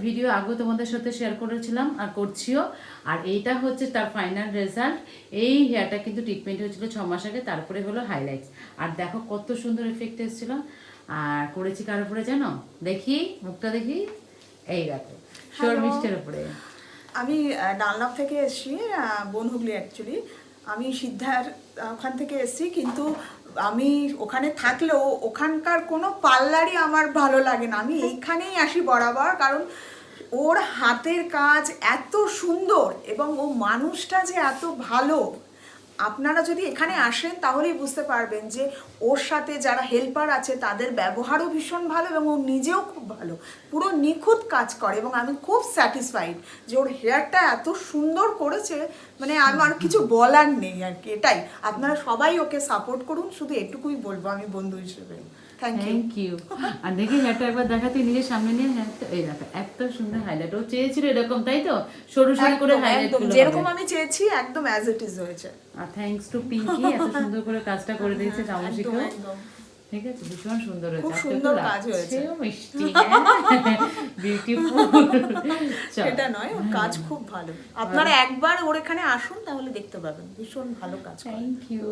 Video আগেও তোমাদের সাথে শেয়ার করেছিলাম আর করছিও। আর এইটা হচ্ছে তার ফাইনাল রেজাল্ট। এই হেয়ারটা কিন্তু ট্রিটমেন্ট হয়েছিল 6 মাস আগে, তারপরে হলো হাইলাইটস। আর দেখো কত সুন্দর এফেক্ট এসেছিল। আর করেছি কার উপরে জানো? দেখি মুখটা দেখি, এই দেখো শর্মিষ্ঠের উপরে। আমি ডানলপ থেকে এসেছি, বনহুগলি অ্যাকচুয়ালি। আমি সিদ্ধার ওখান থেকে এসেছি, কিন্তু আমি ওখানে থাকলেও ওখানকার কোনো পার্লারই আমার ভালো লাগে না। আমি এইখানেই আসি বরাবর, কারণ ওর হাতের কাজ এত সুন্দর এবং ও মানুষটা যে এত ভালো। আপনারা যদি এখানে আসেন তাহলেই বুঝতে পারবেন যে ওর সাথে যারা হেল্পার আছে তাদের ব্যবহারও ভীষণ ভালো এবং ও নিজেও খুব ভালো, পুরো নিখুঁত কাজ করে। এবং আমি খুব স্যাটিসফাইড যে ওর হেয়ারটা এত সুন্দর করেছে, মানে আমার কিছু বলার নেই আর কি। এটাই, আপনারা সবাই ওকে সাপোর্ট করুন, শুধু এটুকুই বলবো আমি বন্ধু হিসেবে। Thank you. আর দেখি হেয়ারটা একবার দেখাতে, নিজের সামনে নিয়ে হেয়ারটা, এই দেখো এত সুন্দর হাইলাইট। ও চেয়েছিল এরকম, তাই তো? সরু সরু করে হাইলাইট গুলো যেরকম আমি চেয়েছি একদম অ্যাজ ইট ইজ হয়েছে। আর থ্যাঙ্কস টু পিঙ্কি, এত সুন্দর করে কাজটা করে দিয়েছে তামসিকেও। ঠিক আছে, ভীষণ সুন্দর হয়েছে, খুব সুন্দর কাজ হয়েছে, মিষ্টি, বিউটিফুল। এটা নয়, কাজ খুব ভালো। আপনারা একবার ওর এখানে আসুন তাহলে দেখতে পাবেন, ভীষণ ভালো কাজ। Thank you.